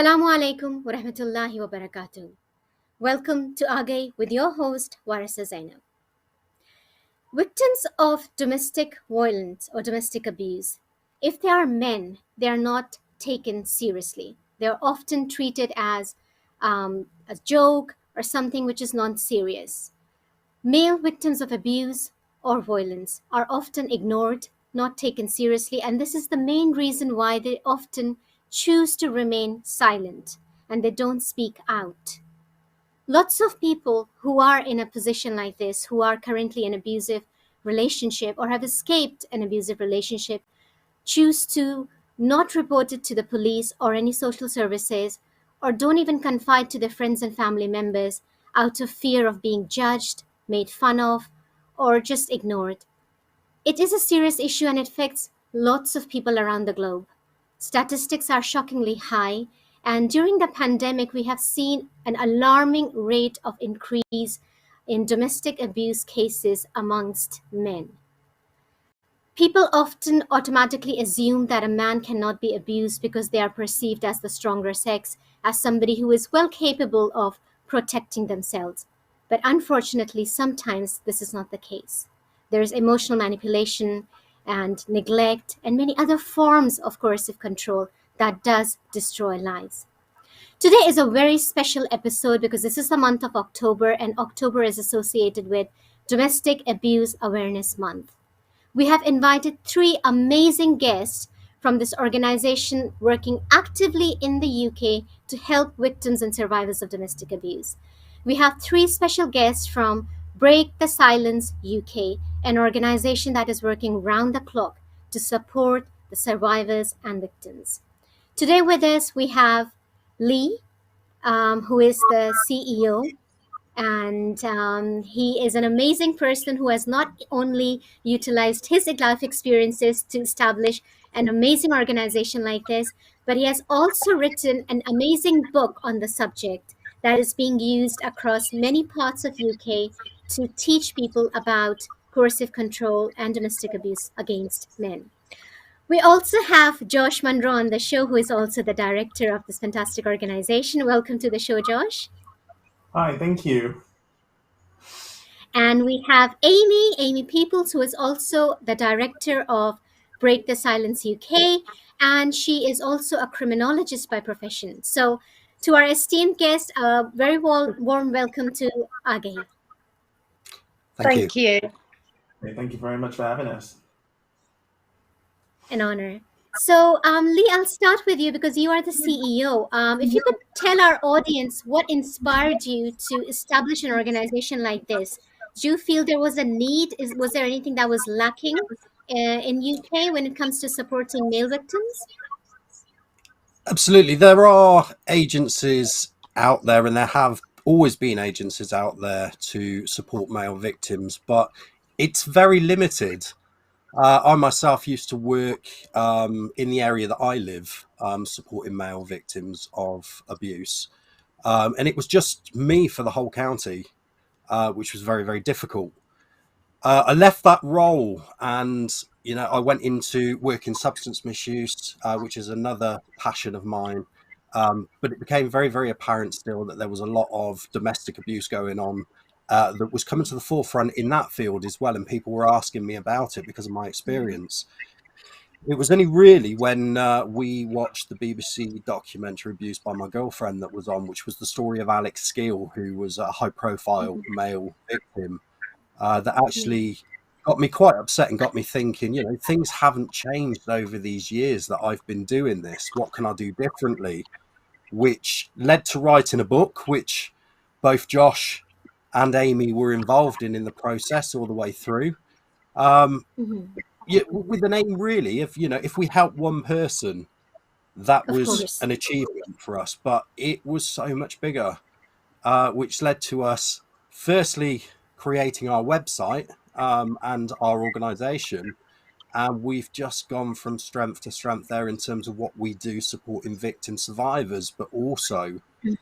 Assalamu alaikum wa rahmatullahi wa barakatuh. Welcome to Aagahi with your host, Waritha Zainab. Victims of domestic violence or domestic abuse, if they are men, they are not taken seriously. They are often treated as a joke or something which is non serious. Male victims of abuse or violence are often ignored, not taken seriously, and this is the main reason why they often choose to remain silent and they don't speak out. Lots of people who are in a position like this, who are currently in an abusive relationship or have escaped an abusive relationship, choose to not report it to the police or any social services, or don't even confide to their friends and family members out of fear of being judged, made fun of, or just ignored. It is a serious issue and it affects lots of people around the globe. Statistics are shockingly high, and during the pandemic, we have seen an alarming rate of increase in domestic abuse cases amongst men. People often automatically assume that a man cannot be abused because they are perceived as the stronger sex, as somebody who is well capable of protecting themselves. But unfortunately, sometimes this is not the case. There is emotional manipulation and neglect and many other forms of coercive control that does destroy lives. Today is a very special episode because this is the month of October, and October is associated with Domestic Abuse Awareness Month. We have invited three amazing guests from this organization working actively in the UK to help victims and survivors of domestic abuse. We have three special guests from Break the Silence UK, an organization that is working round the clock to support the survivors and victims. Today with us, we have Lee, who is the CEO, and he is an amazing person who has not only utilized his life experiences to establish an amazing organization like this, but he has also written an amazing book on the subject that is being used across many parts of UK to teach people about coercive control and domestic abuse against men. We also have Josh Monroe on the show, who is also the director of this fantastic organization. Welcome to the show, Josh. Hi, thank you. And we have Amy Peoples, who is also the director of Break the Silence UK, and she is also a criminologist by profession. So, to our esteemed guest, a very warm welcome to Aagahi. Thank you. Hey, thank you very much for having us. An honor. So, Lee, I'll start with you because you are the CEO. If you could tell our audience what inspired you to establish an organization like this. Do you feel there was a need? Was there anything that was lacking in UK when it comes to supporting male victims? Absolutely. There are agencies out there, and there have always been agencies out there to support male victims, but it's very limited. I myself used to work in the area that I live, supporting male victims of abuse. And it was just me for the whole county, which was very, very difficult. I left that role and I went into work in substance misuse, which is another passion of mine. But it became very, very apparent still that there was a lot of domestic abuse going on that was coming to the forefront in that field as well. And people were asking me about it because of my experience. It was only really when we watched the BBC documentary Abused by My Girlfriend that was on, which was the story of Alex Skeel, who was a high profile male victim. That actually got me quite upset and got me thinking, things haven't changed over these years that I've been doing this. What can I do differently? Which led to writing a book, which both Josh and Amy were involved in the process all the way through. With an aim really, if we help one person, that Of was course. an achievement for us. But it was so much bigger, which led to us firstly creating our website and our organization, and we've just gone from strength to strength there in terms of what we do supporting victim survivors, but also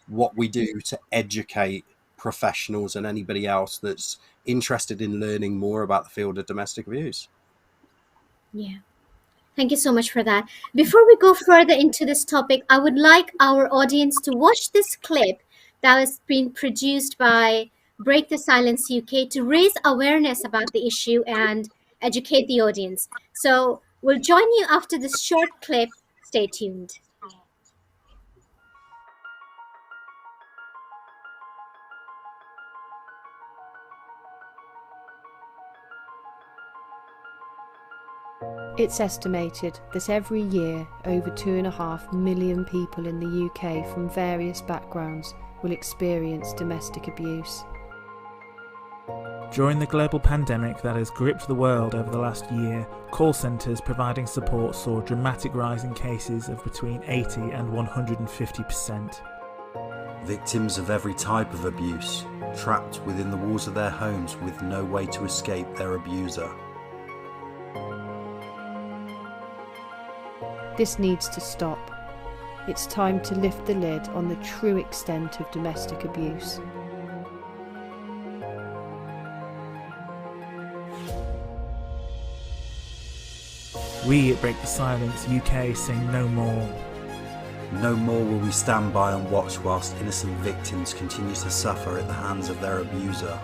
what we do to educate professionals and anybody else that's interested in learning more about the field of domestic abuse. Yeah. Thank you so much for that. Before we go further into this topic, I would like our audience to watch this clip that has been produced by Break the Silence UK to raise awareness about the issue and educate the audience. So we'll join you after this short clip. Stay tuned. It's estimated that every year over 2.5 million people in the UK from various backgrounds will experience domestic abuse. During the global pandemic that has gripped the world over the last year, call centres providing support saw a dramatic rise in cases of between 80 and 150%. Victims of every type of abuse, trapped within the walls of their homes with no way to escape their abuser. This needs to stop. It's time to lift the lid on the true extent of domestic abuse. We at Break the Silence UK sing no more. No more will we stand by and watch whilst innocent victims continue to suffer at the hands of their abuser.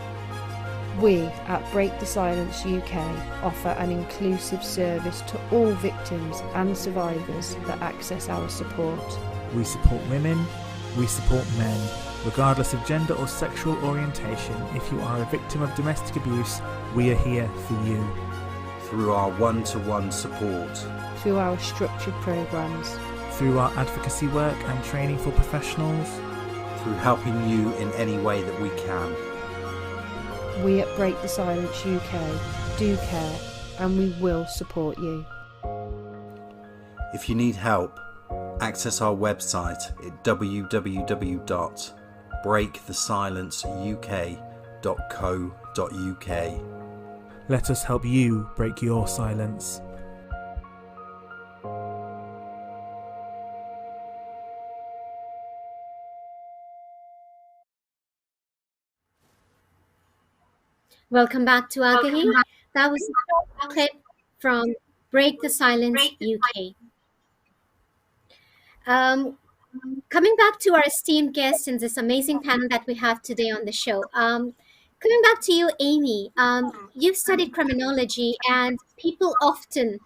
We at Break the Silence UK offer an inclusive service to all victims and survivors that access our support. We support women, we support men, regardless of gender or sexual orientation. If you are a victim of domestic abuse, we are here for you. Through our one-to-one support. Through our structured programmes. Through our advocacy work and training for professionals. Through helping you in any way that we can. We at Break the Silence UK do care and we will support you. If you need help, access our website at www.breakthesilenceuk.co.uk. Let us help you break your silence. Welcome back to Aagahi. That was a short clip from Break the Silence UK. Coming back to our esteemed guests in this amazing panel that we have today on the show. Coming back to you, Amy, you've studied criminology, and people often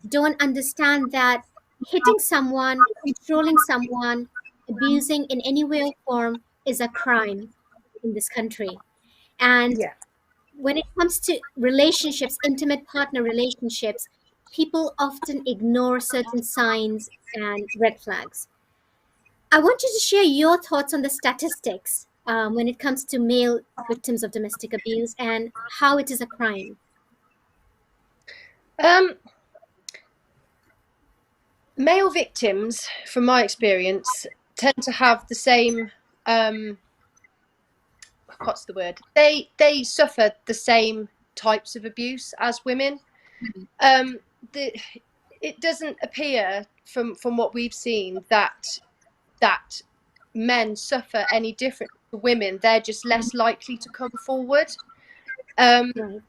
don't understand that hitting someone, controlling someone, abusing in any way or form is a crime in this country. And when it comes to relationships, intimate partner relationships, people often ignore certain signs and red flags. I want you to share your thoughts on the statistics when it comes to male victims of domestic abuse and how it is a crime. Male victims, from my experience, tend to have the same they suffer the same types of abuse as women. It doesn't appear from what we've seen that men suffer any different to women. They're just less likely to come forward. Right.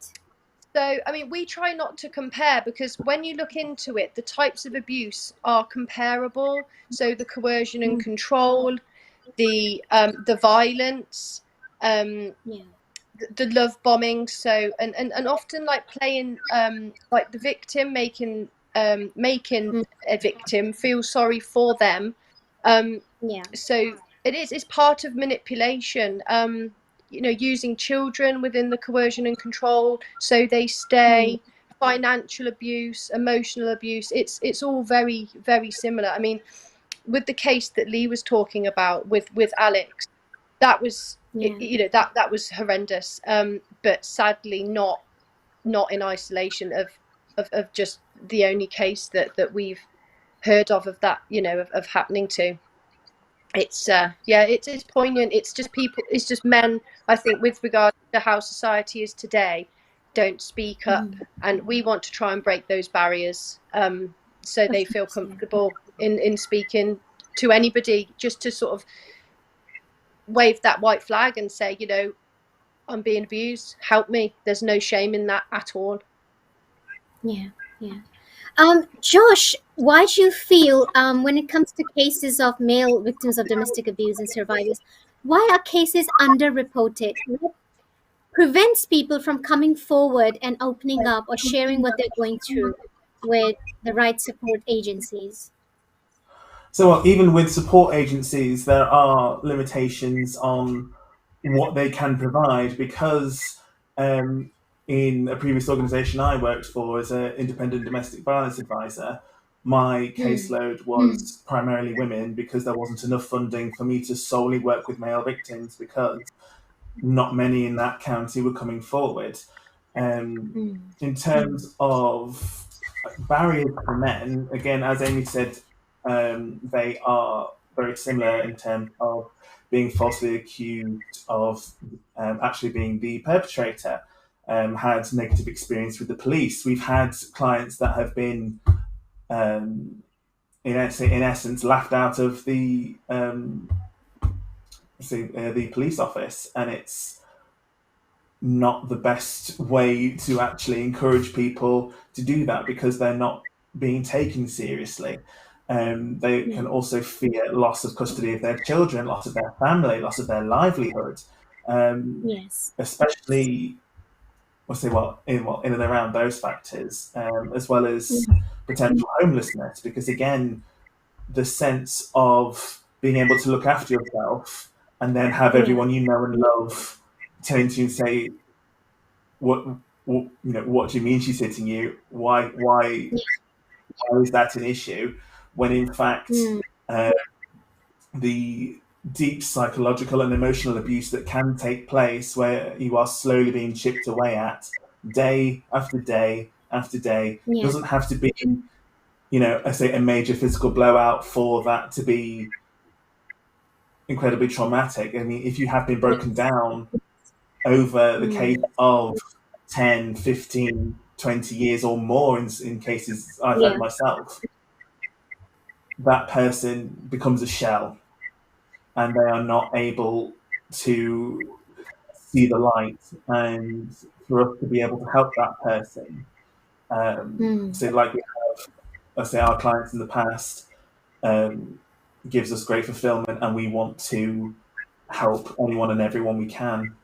So, I mean, we try not to compare, because when you look into it, the types of abuse are comparable. So the coercion and control, the violence, the love bombing. So, and often like playing like the victim, making a victim feel sorry for them. So it's part of manipulation. Using children within the coercion and control, so they stay. Financial abuse, emotional abuse, it's all very, very similar. I mean, with the case that Lee was talking about with Alex, that was that was horrendous, but sadly not in isolation of just the only case that we've heard of that, of happening to. It's it's poignant. It's just people, it's just men, I think, with regard to how society is today, don't speak up, and we want to try and break those barriers, so they feel comfortable in speaking to anybody, just to sort of wave that white flag and say, I'm being abused, help me. There's no shame in that at all. Yeah. Josh, why do you feel when it comes to cases of male victims of domestic abuse and survivors, why are cases underreported? What prevents people from coming forward and opening up or sharing what they're going through with the right support agencies? So, well, even with support agencies, there are limitations on what they can provide because in a previous organisation I worked for as an independent domestic violence advisor, my Hmm. caseload was primarily women because there wasn't enough funding for me to solely work with male victims because not many in that county were coming forward. Hmm. In terms of barriers for men, again, as Amy said, they are very similar in terms of being falsely accused of actually being the perpetrator. Had negative experience with the police. We've had clients that have been, in essence, laughed out of the police office, and it's not the best way to actually encourage people to do that because they're not being taken seriously. They can Hmm. also fear loss of custody of their children, loss of their family, loss of their livelihood, Yes. especially, in and around those factors, as well as Hmm. potential homelessness. Because again, the sense of being able to look after yourself and then have Yeah. everyone you know and love turn to you and say, what do you mean she's hitting you? Why is that an issue? When in fact, Hmm. uh, the deep psychological and emotional abuse that can take place, where you are slowly being chipped away at day after day after day, Yeah. doesn't have to be, I say a major physical blowout for that to be incredibly traumatic. I mean, if you have been broken Yes. down over the Hmm. case of 10, 15, 20 years or more in cases I've had Yeah. myself, that person becomes a shell and they are not able to see the light. And for us to be able to help that person, Hmm. so like we have, let's say, our clients in the past, um, gives us great fulfillment, and we want to help anyone and everyone we can.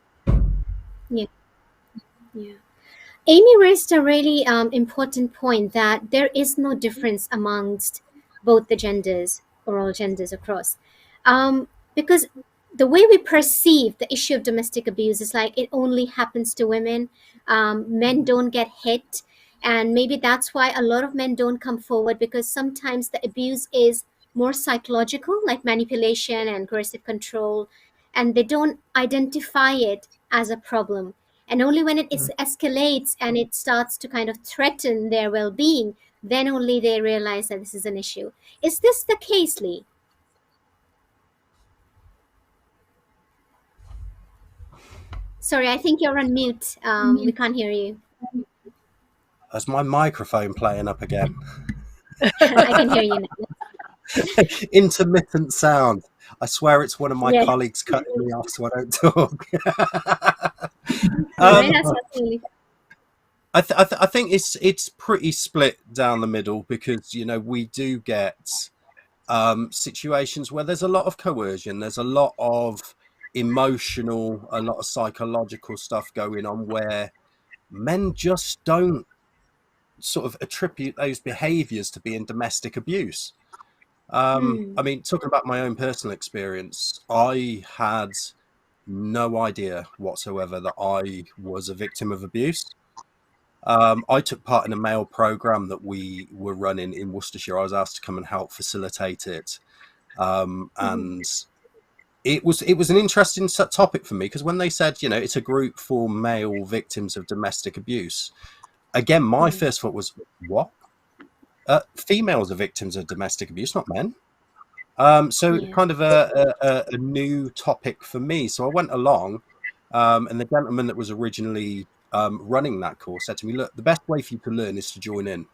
Yeah. Yeah. Amy raised a really important point that there is no difference amongst both the genders or all genders across. Because the way we perceive the issue of domestic abuse is like it only happens to women. Men don't get hit. And maybe that's why a lot of men don't come forward because sometimes the abuse is more psychological, like manipulation and coercive control, and they don't identify it as a problem, and only when escalates and it starts to kind of threaten their well-being, then only they realize that this is an issue. Is this the case, Lee? Sorry, I think you're on mute. We can't hear you. Is my microphone playing up again? I can hear you now. Intermittent sound. I swear it's one of my Yes. colleagues cutting me off so I don't talk. No, um, that's absolutely. I think it's pretty split down the middle because we do get situations where there's a lot of coercion, there's a lot of emotional, a lot of psychological stuff going on where men just don't sort of attribute those behaviors to being domestic abuse. I Hmm. mean, talking about my own personal experience, I had no idea whatsoever that I was a victim of abuse. I took part in a male program that we were running in Worcestershire. I was asked to come and help facilitate it, Hmm. and it was an interesting topic for me because when they said, it's a group for male victims of domestic abuse, again, my Hmm. first thought was, what? Females are victims of domestic abuse, not men. So it's Yeah. kind of a new topic for me. So I went along, and the gentleman that was originally running that course said to me, look, the best way for you to learn is to join in.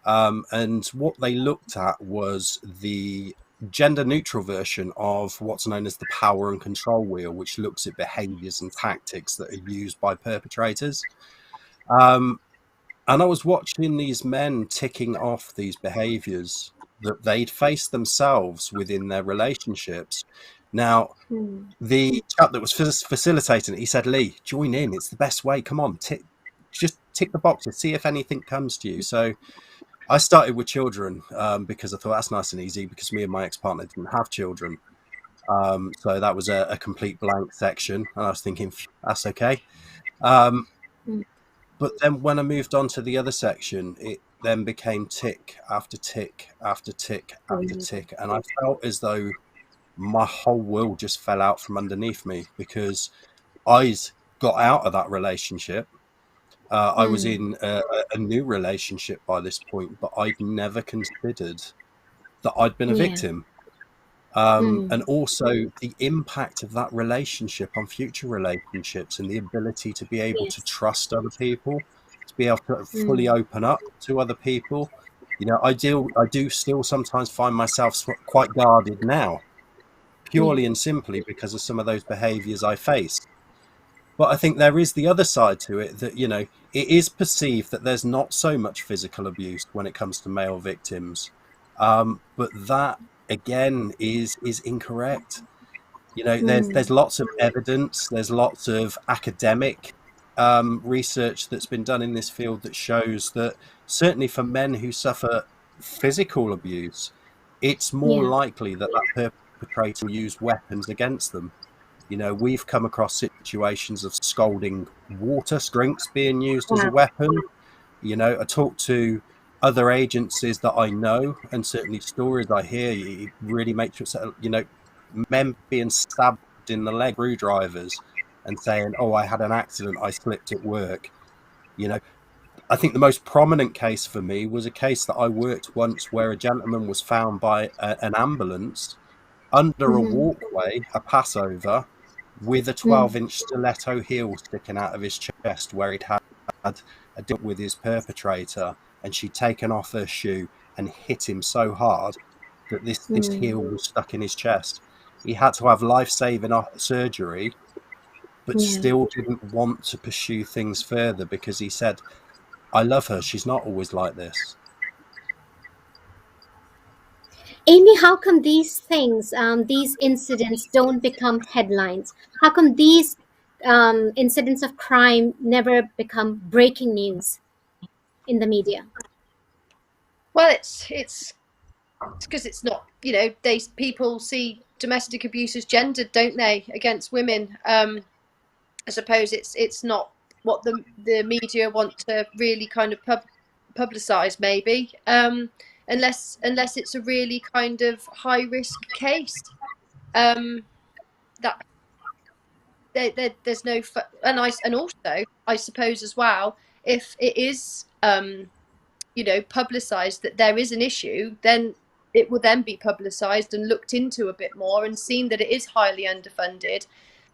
And what they looked at was the gender neutral version of what's known as the power and control wheel, which looks at behaviors and tactics that are used by perpetrators. Um, And I was watching these men ticking off these behaviors that they'd faced themselves within their relationships. Now, Mm. the chap that was facilitating it, he said, Lee, join in. It's the best way. Come on, just tick the boxes, see if anything comes to you. So I started with children because I thought that's nice and easy because me and my ex-partner didn't have children. So that was a complete blank section. And I was thinking, that's okay. Mm. But then when I moved on to the other section, it then became tick after tick after tick after Mm. tick. And I felt as though my whole world just fell out from underneath me because I got out of that relationship. I was Mm. in a new relationship by this point, but I'd never considered that I'd been a Yeah. victim. Mm. And also the impact of that relationship on future relationships and the ability to be able to Yes. trust other people, to be able to fully Mm. open up to other people. You know, I do still sometimes find myself quite guarded now, Yeah. purely and simply because of some of those behaviors I face. But I think there is the other side to it that, you know, it is perceived that there's not so much physical abuse when it comes to male victims. But that again is incorrect. You know, there's Mm. lots of evidence, there's lots of academic research that's been done in this field that shows that certainly for men who suffer physical abuse, it's more Yeah. likely that that perpetrator will use weapons against them. You know, we've come across situations of scalding water, drinks being used as a Wow. weapon. You know, I talk to other agencies that I know, and certainly stories I hear, it really makes you, you know, men being stabbed in the leg, screwdrivers, and saying, "Oh, I had an accident, I slipped at work." You know, I think the most prominent case for me was a case that I worked once where a gentleman was found by an ambulance under a Mm-hmm. walkway, a passover, with a Mm. 12-inch stiletto heel sticking out of his chest where he'd had a deal with his perpetrator, and she'd taken off her shoe and hit him so hard that this Mm. heel was stuck in his chest. He had to have life-saving surgery, but Yeah. still didn't want to pursue things further because he said, I love her, she's not always like this. Amy, how come these things, these incidents don't become headlines? How come these incidents of crime never become breaking news in the media? Well, it's because it's not, you know, people see domestic abuse as gendered, don't they, against women. I suppose it's not what the media want to really kind of publicize, maybe, unless it's a really kind of high risk case. That there's no and also I suppose as well, if it is you know, publicized that there is an issue, then it will then be publicized and looked into a bit more and seen that it is highly underfunded.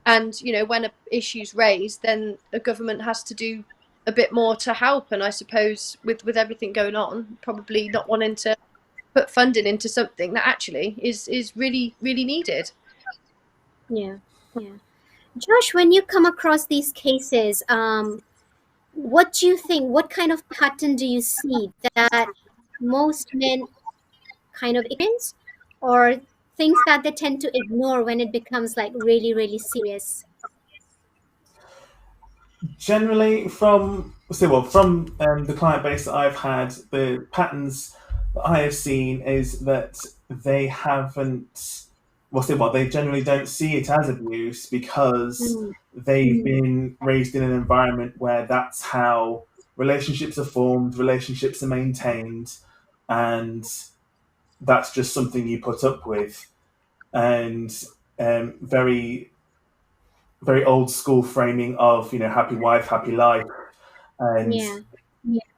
And you know, when a issue's raised, then the government has to do a bit more to help. And I suppose with everything going on, probably not wanting to put funding into something that actually is really really needed. Yeah. Yeah. Josh, when you come across these cases, what do you think? What kind of pattern do you see that most men kind of experience, or things that they tend to ignore when it becomes like really, really serious? Generally, from the client base that I've had, the patterns that I have seen is that they haven't. They generally don't see it as abuse because Mm. they've been raised in an environment where that's how relationships are formed, relationships are maintained, and that's just something you put up with. And very, very old school framing of, happy wife, happy life, and Yeah.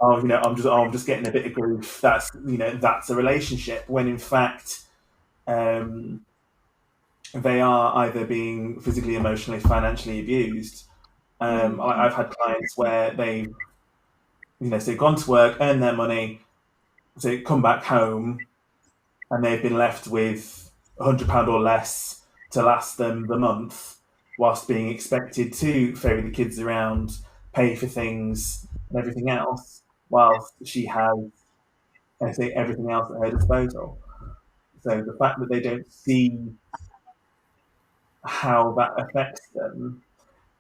I'm just getting a bit of grief. That's a relationship, when in fact um, they are either being physically, emotionally, financially abused. Mm. I've had clients where they've gone to work, earn their money, so come back home, and they've been left with £100 or less to last them the month, whilst being expected to ferry the kids around, pay for things, and everything else, whilst she has, I say, everything else at her disposal. So the fact that they don't see how that affects them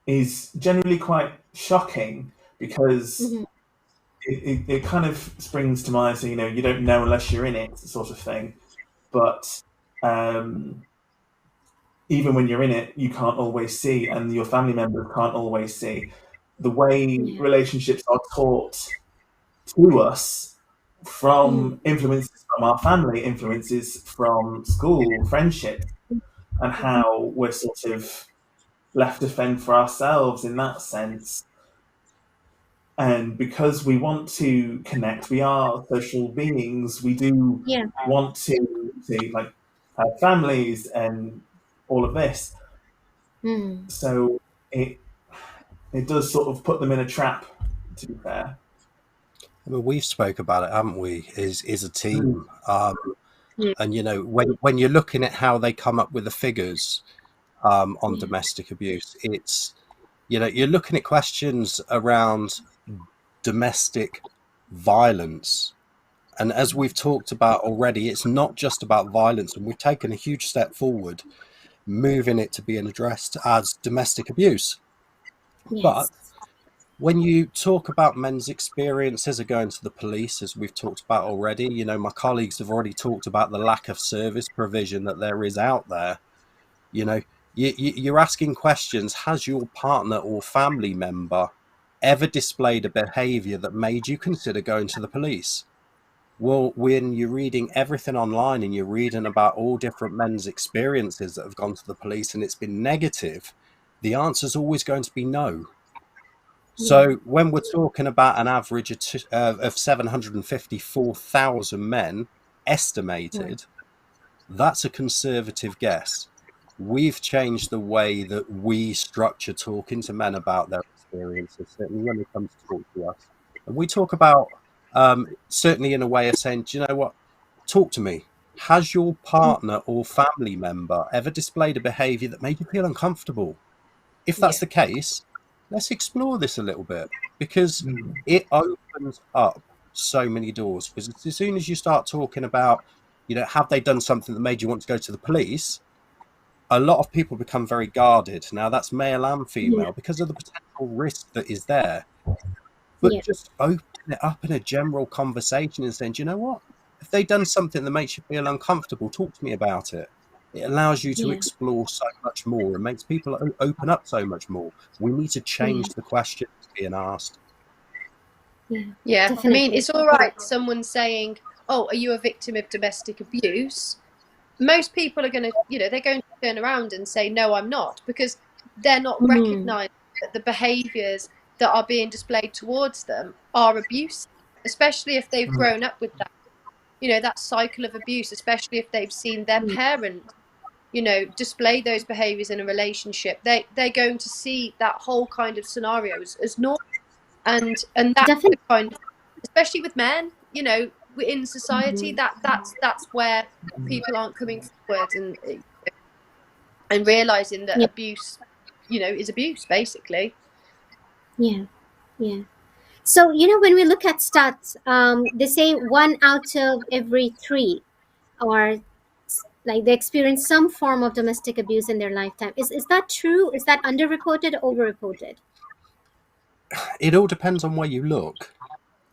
is generally quite shocking, because it kind of springs to mind. So, you don't know unless you're in it, sort of thing. But even when you're in it, you can't always see, and your family members can't always see. The way relationships are taught to us from influences from our family, influences from school, friendship, and how we're sort of left to fend for ourselves in that sense. And because we want to connect, we are social beings. We do want to like have families and all of this. So it does sort of put them in a trap, to be fair. Well, we've spoke about it, haven't we? Is a team, and when you're looking at how they come up with the figures on domestic abuse, it's you're looking at questions around domestic violence. And as we've talked about already, it's not just about violence, and we've taken a huge step forward, moving it to being addressed as domestic abuse. But when you talk about men's experiences of going to the police, as we've talked about already, my colleagues have already talked about the lack of service provision that there is out there. You're asking questions. Has your partner or family member ever displayed a behavior that made you consider going to the police? Well, when you're reading everything online and you're reading about all different men's experiences that have gone to the police and it's been negative, the answer is always going to be no. So when we're talking about an average of 754,000 men estimated, that's a conservative guess. We've changed the way that we structure talking to men about their experiences, certainly when it comes to talk to us. And we talk about, certainly in a way of saying, do you know what? Talk to me. Has your partner or family member ever displayed a behaviour that made you feel uncomfortable? If that's the case, let's explore this a little bit, because it opens up so many doors. Because as soon as you start talking about, have they done something that made you want to go to the police? A lot of people become very guarded. Now, that's male and female because of the potential risk that is there. But just open it up in a general conversation and saying, do you know what? If they've done something that makes you feel uncomfortable, talk to me about it. It allows you to explore so much more and makes people open up so much more. We need to change the questions being asked. Yeah, definitely. I mean, it's all right someone saying, oh, are you a victim of domestic abuse? Most people are going to, they're going to turn around and say, no, I'm not, because they're not recognising that the behaviours that are being displayed towards them are abuse, especially if they've grown up with that, that cycle of abuse, especially if they've seen their parent, display those behaviours in a relationship. They're going to see that whole kind of scenarios as normal, and that's the kind of, especially with men, in society, that's where people aren't coming forward and realising that abuse, is abuse, basically. So, when we look at stats, they say 1 out of every 3 are like they experience some form of domestic abuse in their lifetime. Is that true? Is that underreported or overreported? It all depends on where you look.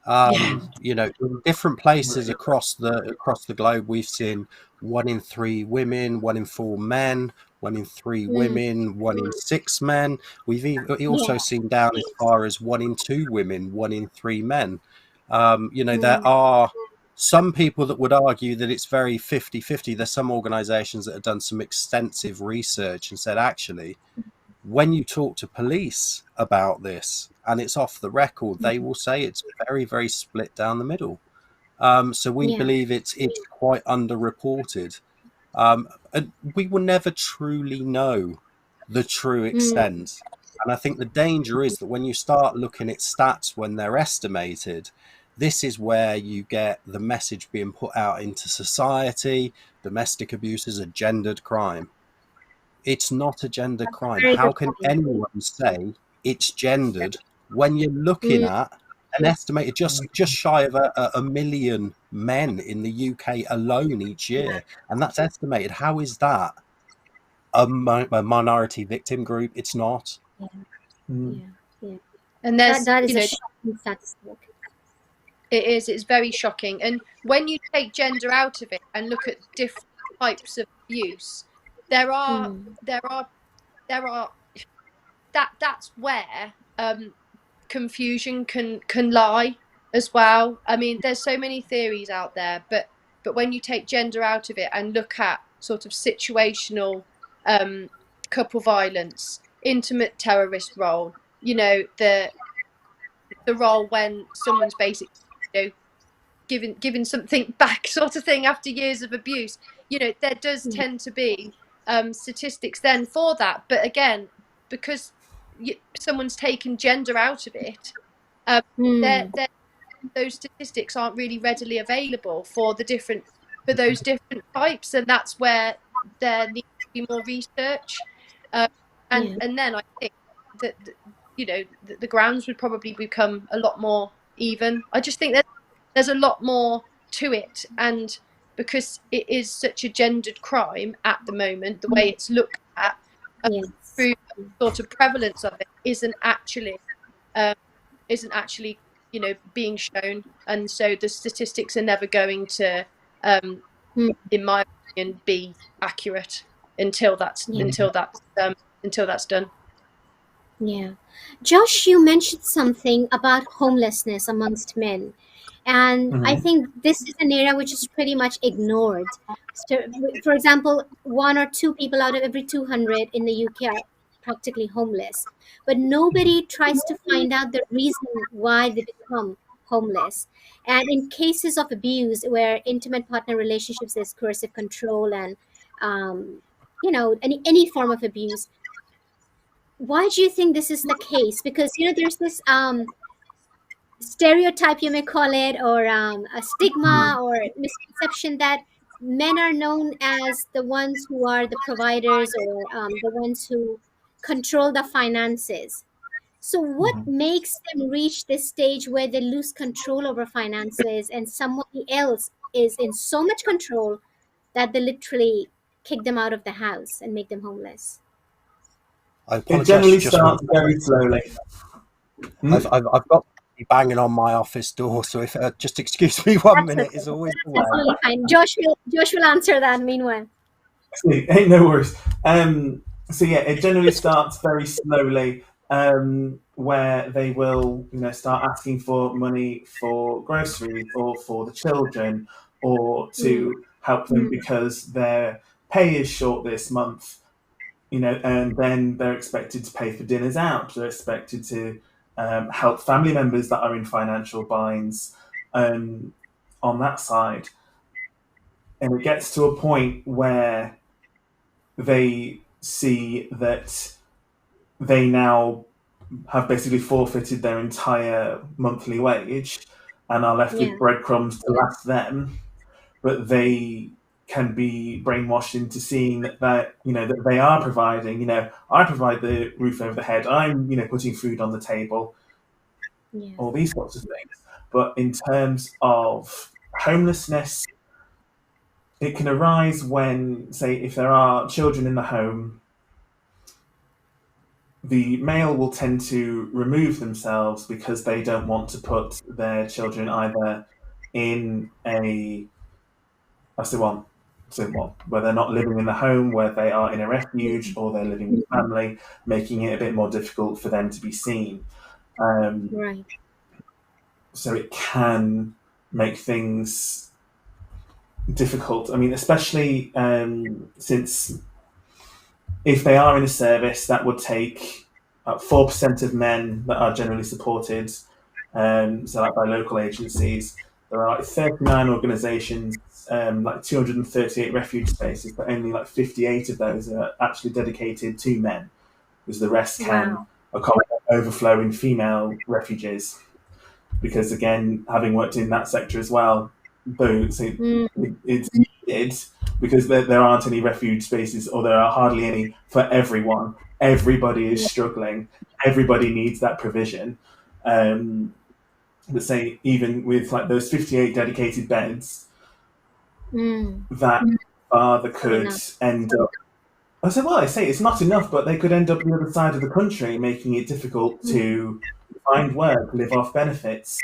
In different places across the globe, we've seen 1 in 3 women, 1 in 4 men, 1 in 3 women, 1 in 6 men. We've also seen down as far as 1 in 2 women, 1 in 3 men. There are some people that would argue that it's very 50-50. There's some organizations that have done some extensive research and said, actually, when you talk to police about this and it's off the record, they will say it's very, very split down the middle. So we believe it's quite underreported. And we will never truly know the true extent. And I think the danger is that when you start looking at stats when they're estimated, this is where you get the message being put out into society. Domestic abuse is a gendered crime. It's not a gender crime. How can anyone say it's gendered when you're looking at an estimated just shy of a million men in the UK alone each year, and that's estimated. How is that a minority victim group? It's not. Yeah. And there's, That is you a know, shocking statistic. it's very shocking. And when you take gender out of it and look at different types of abuse, there are that's where confusion can lie as well. I mean, there's so many theories out there, but when you take gender out of it and look at sort of situational couple violence, intimate terrorist role, you know, the role when someone's basically, you know, giving something back, sort of thing, after years of abuse, you know, there does tend to be statistics then for that. But again, because someone's taken gender out of it, those statistics aren't really readily available for those different types, and that's where there needs to be more research. And then I think that you know the grounds would probably become a lot more even. I just think there's a lot more to it, and because it is such a gendered crime at the moment, the way it's looked at, through sort of prevalence of it isn't actually you know being shown, and so the statistics are never going to in my opinion be accurate until that's done. Yeah. Josh, you mentioned something about homelessness amongst men. And I think this is an area which is pretty much ignored. So, for example, 1 or 2 people out of every 200 in the UK are practically homeless. But nobody tries to find out the reason why they become homeless. And in cases of abuse where intimate partner relationships is coercive control and, any form of abuse, why do you think this is the case? Because there's this stereotype, you may call it, or a stigma or misconception that men are known as the ones who are the providers, or the ones who control the finances. So what makes them reach this stage where they lose control over finances and somebody else is in so much control that they literally kick them out of the house and make them homeless? I It apologize. generally Just one. starts very slowly. I've got banging on my office door, so if just excuse me 1 minute is always the way. Absolutely fine. Josh will answer that meanwhile. Ain't no worries. So yeah, it generally starts very slowly, where they will, start asking for money for groceries or for the children, or to help them because their pay is short this month, and then they're expected to pay for dinners out. They're expected to help family members that are in financial binds on that side. And it gets to a point where they see that they now have basically forfeited their entire monthly wage and are left with breadcrumbs to last them, but they can be brainwashed into seeing that they are providing. I provide the roof over the head. I'm putting food on the table. All these sorts of things. But in terms of homelessness, it can arise when, say, if there are children in the home, the male will tend to remove themselves because they don't want to put their children either in where they're not living in the home, where they are in a refuge, or they're living with family, making it a bit more difficult for them to be seen. Right. So it can make things difficult. I mean, especially since if they are in a service, that would take 4% of men that are generally supported, so like by local agencies. There are 39 organisations, 238 refuge spaces, but only 58 of those are actually dedicated to men, because the rest can accommodate overflow in female refugees. Because again, having worked in that sector as well, it's needed because there aren't any refuge spaces, or there are hardly any for everyone. Everybody is struggling. Everybody needs that provision. But say even with like those 58 dedicated beds, that father could end up. I said, well, I say it's not enough, but they could end up the other side of the country, making it difficult to find work, live off benefits,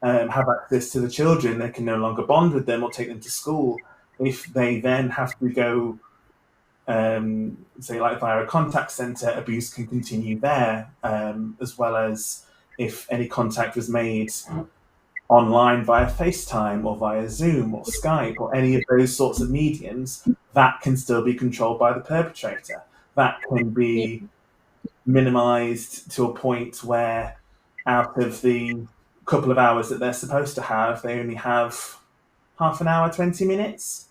have access to the children. They can no longer bond with them or take them to school. If they then have to go, say, like via a contact centre, abuse can continue there, as well as if any contact was made online via FaceTime or via Zoom or Skype or any of those sorts of mediums, that can still be controlled by the perpetrator. That can be minimized to a point where out of the couple of hours that they're supposed to have, they only have half an hour, 20 minutes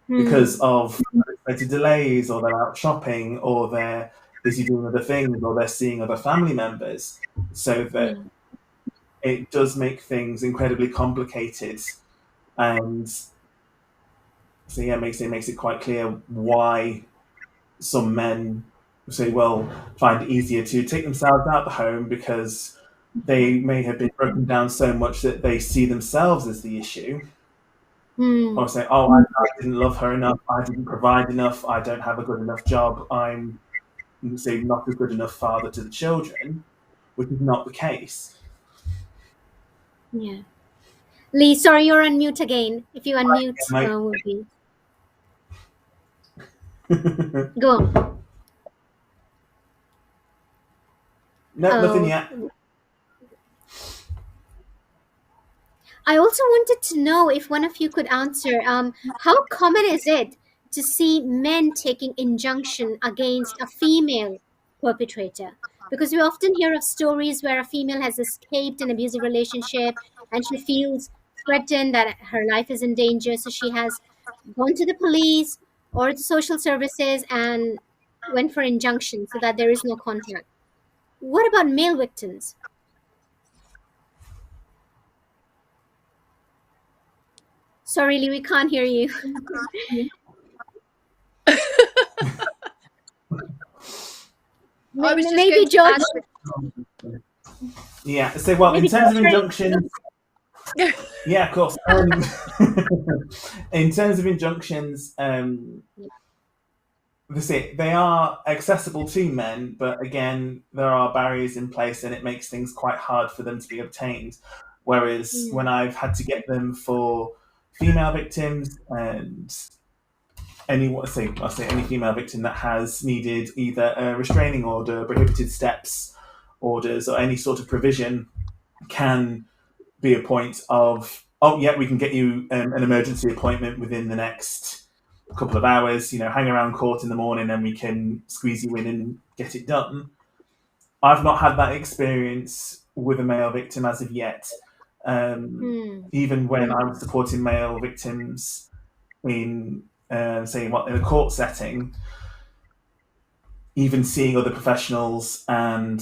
because of unexpected delays, or they're out shopping, or they're busy doing other things, or they're seeing other family members. So that it does make things incredibly complicated, and so yeah, makes it quite clear why some men say, well, find it easier to take themselves out of the home because they may have been broken down so much that they see themselves as the issue, or say, oh, I didn't love her enough, I didn't provide enough, I don't have a good enough job, I'm say not a good enough father to the children, which is not the case. Yeah. Lee, sorry, you're on mute again. If you unmute, would be. Go on. No, nothing yet. I also wanted to know if one of you could answer, how common is it to see men taking injunction against a female perpetrator? Because we often hear of stories where a female has escaped an abusive relationship and she feels threatened that her life is in danger, so she has gone to the police or the social services and went for injunction so that there is no contact. What about male victims? Sorry, Lee, we can't hear you. I was just maybe going to George. Yeah. So, well, in terms of injunctions, yeah, of course. In terms of injunctions, they are accessible to men, but again, there are barriers in place, and it makes things quite hard for them to be obtained. Whereas when I've had to get them for female victims and I'll say any female victim that has needed either a restraining order, prohibited steps orders, or any sort of provision, can be a point of, oh yeah, we can get you an emergency appointment within the next couple of hours, hang around court in the morning and we can squeeze you in and get it done. I've not had that experience with a male victim as of yet. Even when I was supporting male victims in in a court setting, even seeing other professionals and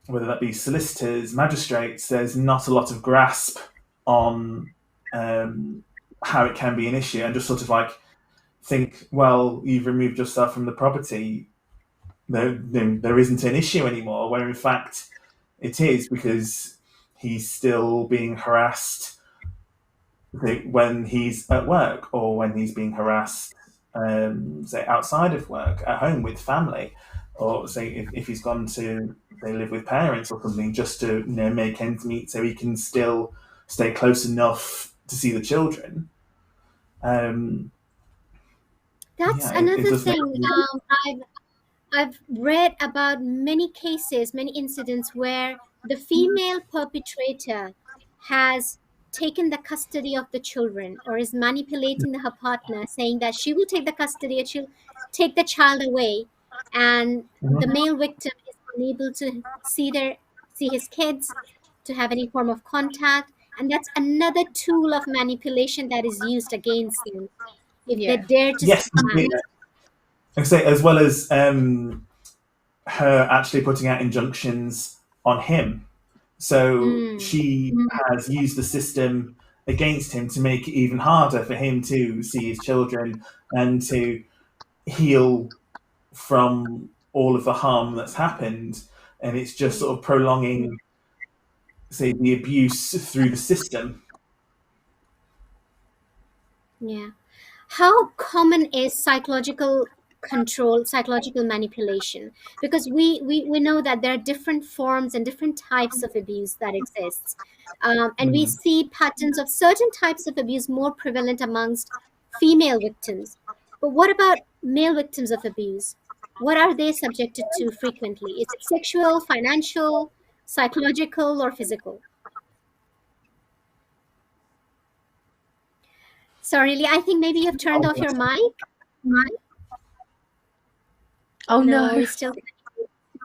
whether that be solicitors, magistrates, there's not a lot of grasp on how it can be an issue, and just sort of like think, well, you've removed yourself from the property, there isn't an issue anymore, where in fact it is, because he's still being harassed when he's at work, or when he's being harassed say outside of work, at home with family, or say if he's gone to live with parents or something, just to make ends meet so he can still stay close enough to see the children. That's another thing. I've read about many cases, many incidents where the female perpetrator has taken the custody of the children, or is manipulating her partner, saying that she will take the custody, or she'll take the child away, and the male victim is unable to see his kids, to have any form of contact, and that's another tool of manipulation that is used against them if they dare to stand. I say, as well as her actually putting out injunctions on him. So she has used the system against him to make it even harder for him to see his children and to heal from all of the harm that's happened. And it's just sort of prolonging say, the abuse through the system. Yeah. How common is psychological control, psychological manipulation? Because we know that there are different forms and different types of abuse that exists. And we see patterns of certain types of abuse more prevalent amongst female victims. But what about male victims of abuse? What are they subjected to frequently? Is it sexual, financial, psychological, or physical? Sorry, Lee, I think maybe you've turned off your mic. Oh No, no. we still. Do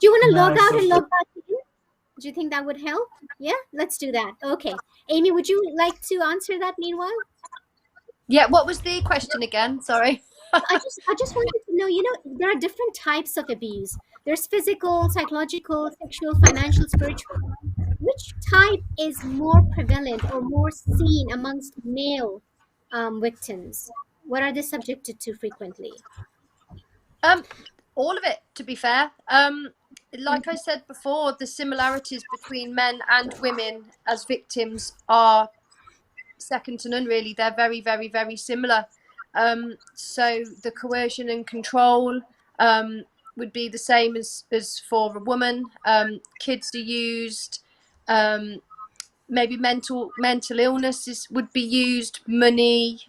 you want to No, log out so- and log back in? Do you think that would help? Yeah, let's do that. Okay. Amy, would you like to answer that meanwhile? Yeah, what was the question again? Sorry. I just wanted to know, there are different types of abuse. There's physical, psychological, sexual, financial, spiritual. Which type is more prevalent or more seen amongst male victims? What are they subjected to frequently? All of it, to be fair. Like I said before, the similarities between men and women as victims are second to none, really. They're very, very, very similar. So the coercion and control would be the same as for a woman. Kids are used. Maybe mental illness would be used. Money,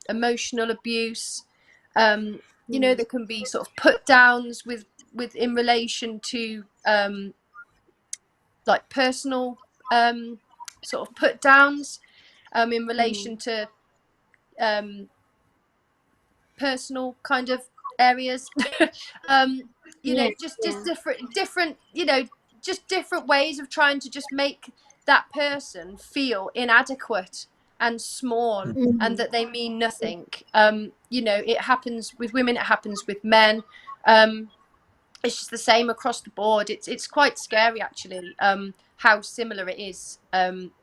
emotional abuse. There can be sort of put downs with in relation to like personal sort of put downs in relation to personal kind of areas. Just different just different ways of trying to just make that person feel inadequate and small and that they mean nothing. It happens with women, it happens with men. It's just the same across the board. It's quite scary, actually, how similar it is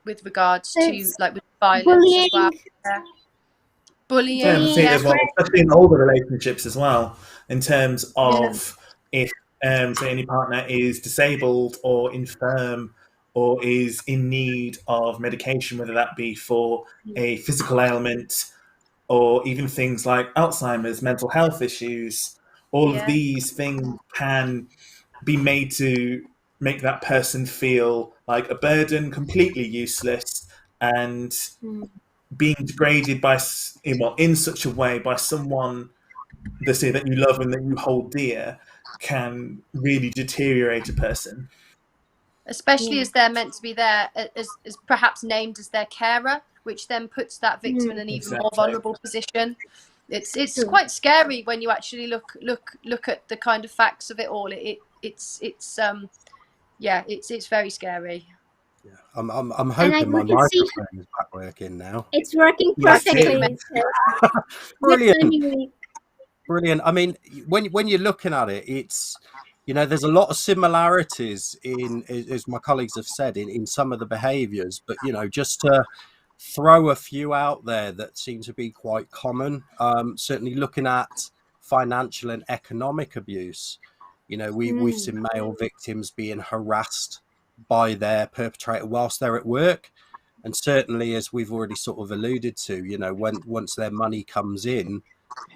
with regards to like with violence bullying. as well. Yeah. Bullying, Yeah, see it as well, especially in older relationships as well, in terms of if, say, any partner is disabled or infirm or is in need of medication, whether that be for a physical ailment or even things like Alzheimer's, mental health issues. All of these things can be made to make that person feel like a burden, completely useless, and being degraded by, in such a way by someone that you love and that you hold dear can really deteriorate a person. Especially as they're meant to be there as perhaps named as their carer, which then puts that victim in an even more vulnerable position. It's quite scary when you actually look at the kind of facts of it all. It's very scary. Yeah. I'm hoping my microphone is back working now. It's working perfectly. Brilliant. Brilliant. I mean, when you're looking at it, it's, there's a lot of similarities in, as my colleagues have said, in some of the behaviours, but, just to throw a few out there that seem to be quite common, certainly looking at financial and economic abuse, we've seen male victims being harassed by their perpetrator whilst they're at work. And certainly, as we've already sort of alluded to, once their money comes in,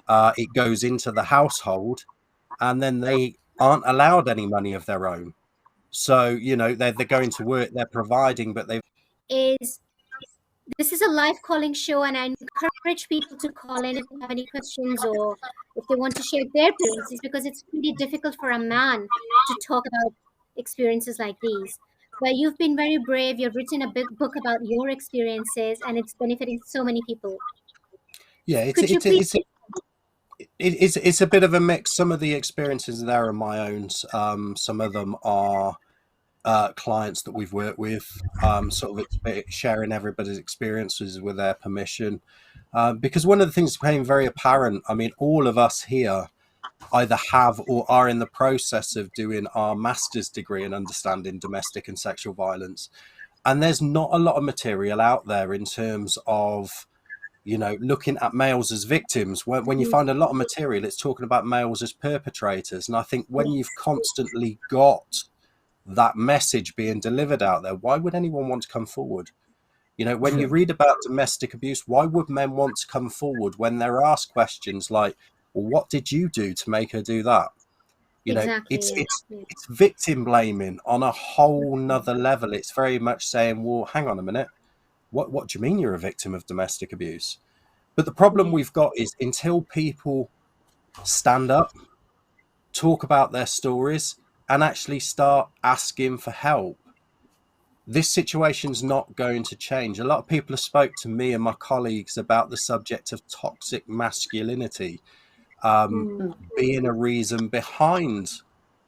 it goes into the household, and then they aren't allowed any money of their own. So, they're going to work, they're providing, but this is a live calling show, and I encourage people to call in if they have any questions or if they want to share their experiences, because it's really difficult for a man to talk about experiences like these. But you've been very brave. You've written a big book about your experiences, and it's benefiting so many people. Yeah, it's a bit of a mix. Some of the experiences there are my own. Some of them are clients that we've worked with, sort of sharing everybody's experiences with their permission. Because one of the things became very apparent, I mean, all of us here either have or are in the process of doing our master's degree in understanding domestic and sexual violence. And there's not a lot of material out there in terms of, looking at males as victims. When you find a lot of material, it's talking about males as perpetrators. And I think when you've constantly got that message being delivered out there, why would anyone want to come forward? You know, when you read about domestic abuse, why would men want to come forward when they're asked questions like, well, what did you do to make her do that? You know, Exactly. Yeah. it's victim blaming on a whole nother level. It's very much saying, well, hang on a minute. What do you mean you're a victim of domestic abuse? But the problem we've got is until people stand up, talk about their stories, and actually start asking for help, this situation's not going to change. A lot of people have spoke to me and my colleagues about the subject of toxic masculinity being a reason behind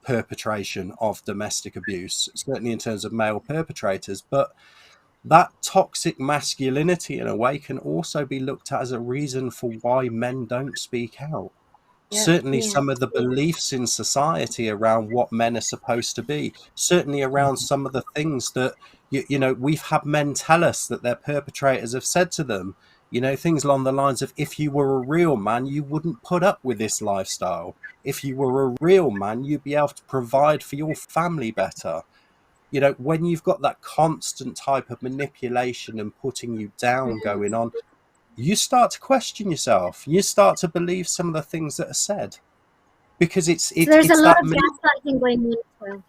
perpetration of domestic abuse, certainly in terms of male perpetrators. But that toxic masculinity, in a way, can also be looked at as a reason for why men don't speak out. Certainly Yeah. some of the beliefs in society around what men are supposed to be, certainly around some of the things that, you know, we've had men tell us that their perpetrators have said to them, you know, things along the lines of, if you were a real man, you wouldn't put up with this lifestyle. If you were a real man, you'd be able to provide for your family better. You know, when you've got that constant type of manipulation and putting you down going on, you start to question yourself. You start to believe some of the things that are said, because So there's a lot that of gaslighting going on as well.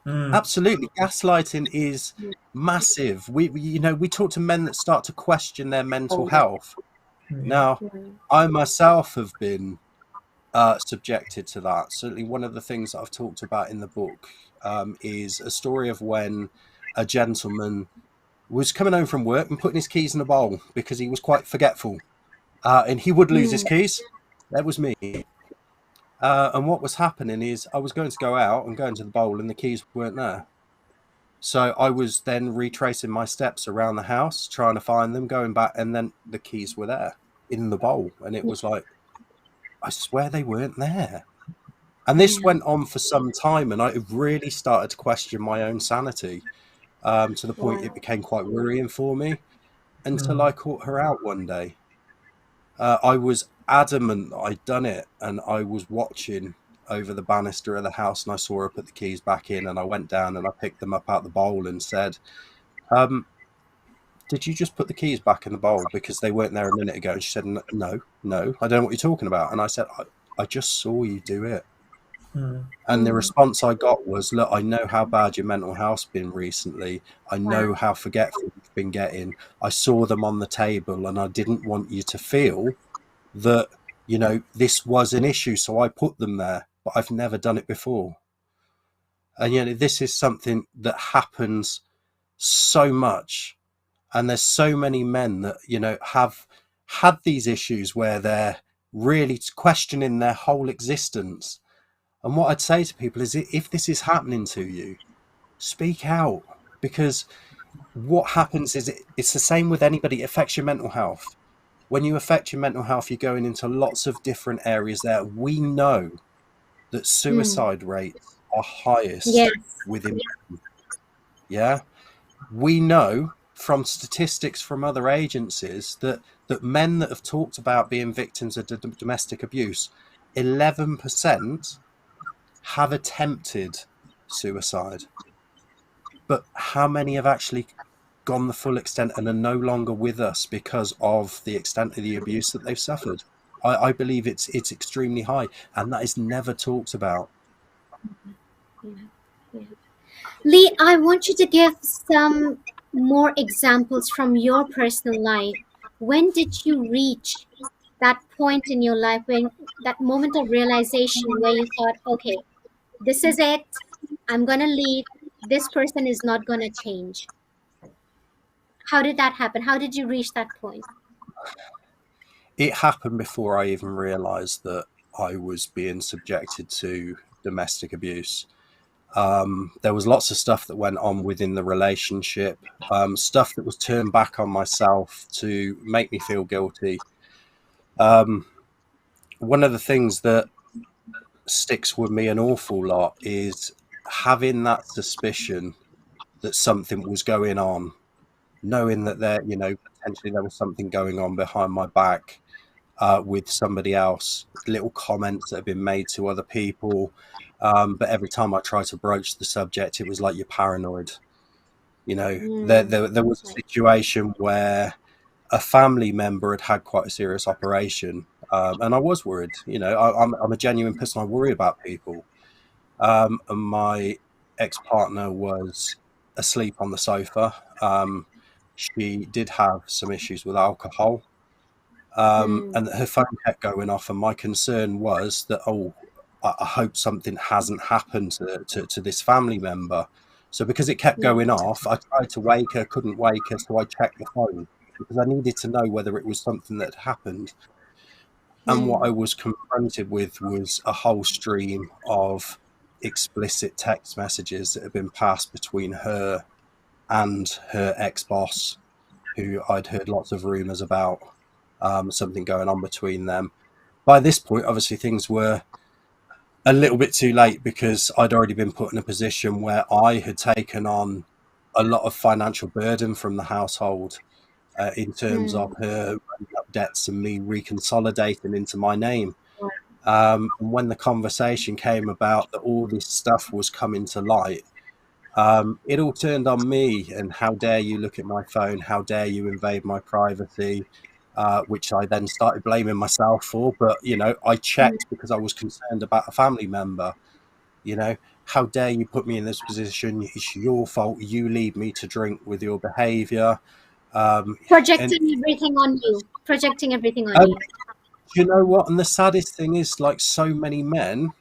absolutely, gaslighting is massive. We talk to men that start to question their mental health. Now, I myself have been subjected to that. Certainly, one of the things that I've talked about in the book is a story of when a gentleman was coming home from work and putting his keys in a bowl because he was quite forgetful, and he would lose his keys. That was me. And what was happening is I was going to go out and go into the bowl and the keys weren't there. So I was then retracing my steps around the house, trying to find them, going back, and then the keys were there in the bowl. And it was like, I swear they weren't there. And this went on for some time, and I really started to question my own sanity, to the point it became quite worrying for me, until I caught her out one day. I was adamant that I'd done it, and I was watching over the banister of the house, and I saw her put the keys back in, and I went down and I picked them up out the bowl and said, did you just put the keys back in the bowl because they weren't there a minute ago? And she said, no, I don't know what you're talking about. And I said, I just saw you do it. And the response I got was, look, I know how bad your mental health's been recently. I know how forgetful you've been getting. I saw them on the table, and I didn't want you to feel that, you know, this was an issue, so I put them there, but I've never done it before. And, you know, this is something that happens so much. And there's so many men that, you know, have had these issues where they're really questioning their whole existence. And what I'd say to people is, if this is happening to you, speak out, because what happens is it's the same with anybody. It affects your mental health. When you affect your mental health, you're going into lots of different areas there. We know that suicide rates are highest within men. Yeah. We know from statistics from other agencies that men that have talked about being victims of domestic abuse, 11% have attempted suicide. But how many have actually gone the full extent and are no longer with us because of the extent of the abuse that they've suffered? I believe it's extremely high, and that is never talked about. Lee, I want you to give some more examples from your personal life. When did you reach that point in your life, when that moment of realization where you thought, okay, this is it, I'm going to leave, this person is not going to change? How did that happen? How did you reach that point? It happened before I even realized that I was being subjected to domestic abuse. There was lots of stuff that went on within the relationship, stuff that was turned back on myself to make me feel guilty. One of the things that sticks with me an awful lot is having that suspicion that something was going on, knowing that there, you know, potentially there was something going on behind my back. with somebody else, little comments that have been made to other people. But every time I try to broach the subject, it was like, you're paranoid. You know, there was a Right. situation where a family member had quite a serious operation, and I was worried. You know, I'm a genuine person. I worry about people. And my ex-partner was asleep on the sofa. She did have some issues with alcohol, and her phone kept going off. And my concern was that, I hope something hasn't happened to this family member. So because it kept Yeah. going off, I tried to wake her, couldn't wake her, so I checked the phone because I needed to know whether it was something that had happened. And what I was confronted with was a whole stream of explicit text messages that had been passed between her and her ex-boss, who I'd heard lots of rumours about, something going on between them. By this point, obviously, things were a little bit too late because I'd already been put in a position where I had taken on a lot of financial burden from the household, in terms of her running up debts and me reconsolidating into my name. And when the conversation came about that all this stuff was coming to light, it all turned on me. And how dare you look at my phone? How dare you invade my privacy? Which I then started blaming myself for. But, you know, I checked because I was concerned about a family member. You know, how dare you put me in this position? It's your fault. You lead me to drink with your behavior. And Projecting everything on you. Projecting everything on um, you. you know what? And the saddest thing is, like so many men,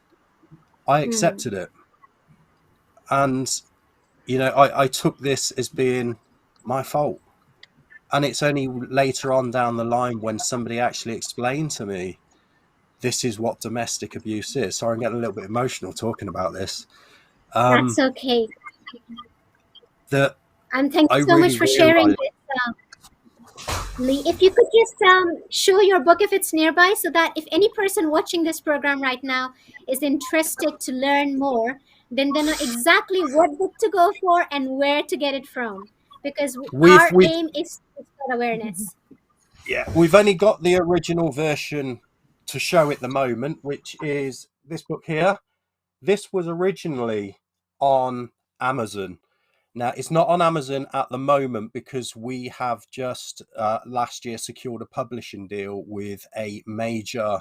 I accepted it. And, you know, I took this as being my fault. And it's only later on down the line when somebody actually explained to me, this is what domestic abuse is. Sorry, I'm getting a little bit emotional talking about this. That's okay. That And thank I you so much really for sharing realised. this, Lee. If you could just show your book if it's nearby, so that if any person watching this program right now is interested to learn more, then they know exactly what book to go for and where to get it from. Because We've our we've aim is to spread awareness. Yeah, we've only got the original version to show at the moment, which is this book here. This was originally on Amazon. Now, it's not on Amazon at the moment because we have just last year secured a publishing deal with a major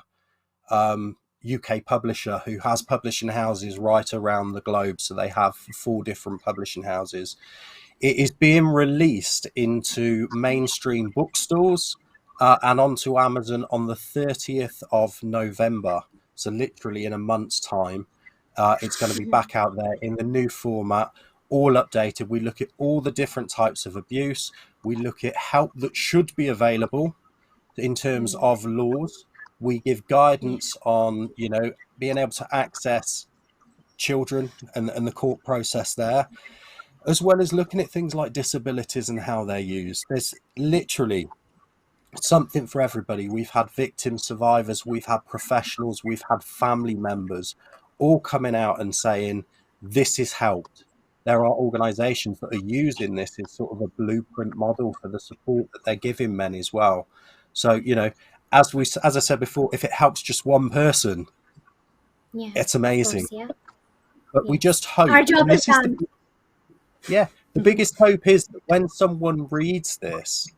UK publisher who has publishing houses right around the globe. So they have 4 different publishing houses. It is being released into mainstream bookstores and onto Amazon on the 30th of November. So literally in a month's time, it's going to be back out there in the new format, all updated. We look at all the different types of abuse. We look at help that should be available in terms of laws. We give guidance on, you know, being able to access children and the court process there, as well as looking at things like disabilities and how they're used. There's literally something for everybody. We've had victim survivors, we've had professionals, we've had family members all coming out and saying, this has helped. There are organisations that are using this as sort of a blueprint model for the support that they're giving men as well. So, you know, as I said before, if it helps just one person, Yeah, it's of amazing. course. Yeah. But we Yes. just hope, Our job and is this is done. the biggest hope is that when someone reads this,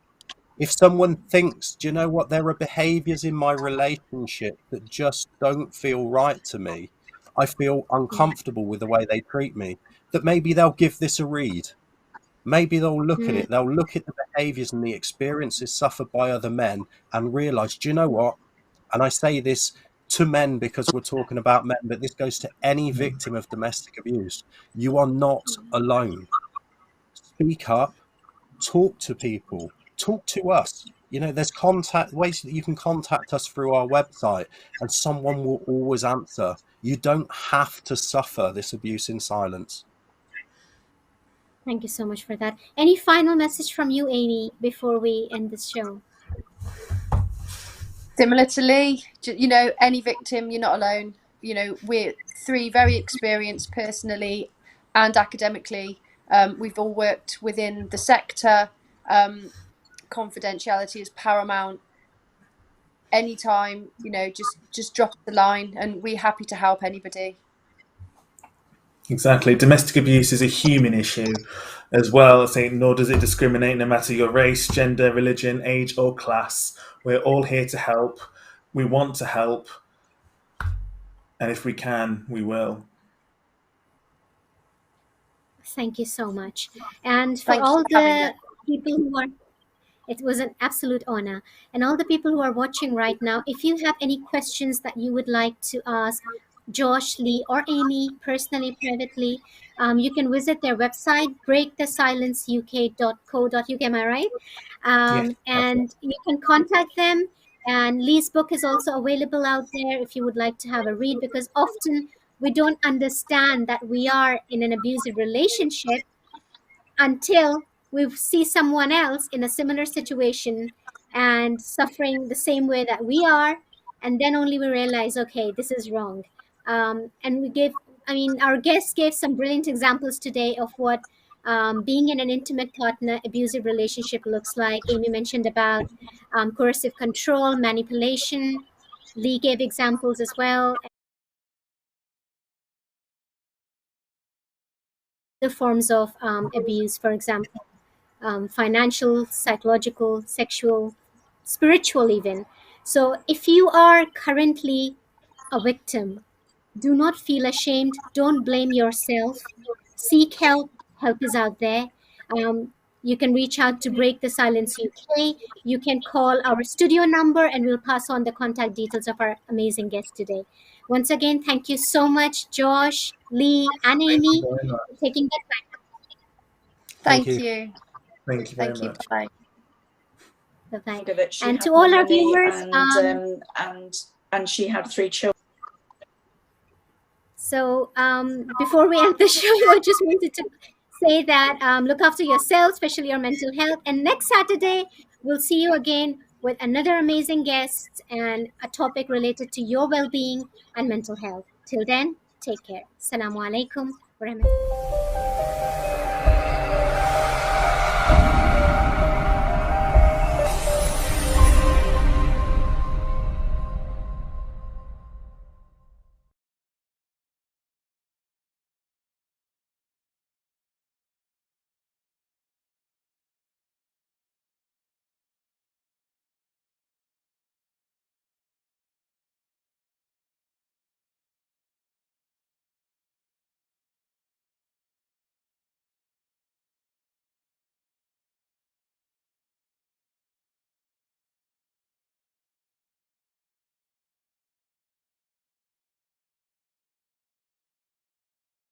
if someone thinks, do you know what, there are behaviors in my relationship that just don't feel right to me, I feel uncomfortable with the way they treat me, that maybe they'll give this a read. Maybe they'll look at it, they'll look at the behaviors and the experiences suffered by other men and realize, do you know what? And I say this to men because we're talking about men, but this goes to any victim of domestic abuse. You are not alone. Speak up, talk to people, talk to us. You know, there's contact ways that you can contact us through our website, and someone will always answer. You don't have to suffer this abuse in silence. Thank you so much for that. Any final message from you, Amy, before we end this show? Similar to Lee, you know, any victim, you're not alone. You know, we're 3 very experienced personally and academically. We've all worked within the sector. Confidentiality is paramount. anytime, just drop the line, and we're happy to help anybody. Exactly. Domestic abuse is a human issue as well. Saying nor does it discriminate no matter your race, gender, religion, age, or class. We're all here to help. We want to help. And if we can, we will. Thank you so much. And for Thank you all for having the me. people who are, it was an absolute honor. And all the people who are watching right now, if you have any questions that you would like to ask Josh, Lee, or Amy personally, privately, you can visit their website, breakthesilenceuk.co.uk. Am I right? Yes, that's it. And you can contact them. And Lee's book is also available out there if you would like to have a read, because often we don't understand that we are in an abusive relationship until we see someone else in a similar situation and suffering the same way that we are, and then only we realize, okay, this is wrong. And our guests gave some brilliant examples today of what being in an intimate partner abusive relationship looks like. Amy mentioned about coercive control, manipulation. Lee gave examples as well. The forms of abuse, for example, financial, psychological, sexual, spiritual, even. So, if you are currently a victim, do not feel ashamed. Don't blame yourself. Seek help. Help is out there. You can reach out to Break the Silence UK. You can call our studio number, and we'll pass on the contact details of our amazing guest today. Once again, thank you so much, Josh, Lee, and Thank you Amy, very much. for taking the time. Thank Thank you. you. Thank you very Thank you. much. Bye. Bye-bye. That she And had to no all our money, viewers, and she had 3 children. so before we end the show, I just wanted to say that look after yourself, especially your mental health. And next Saturday, we'll see you again with another amazing guest and a topic related to your well-being and mental health. Till then, take care. Assalamu alaikum wa rahmatullahi.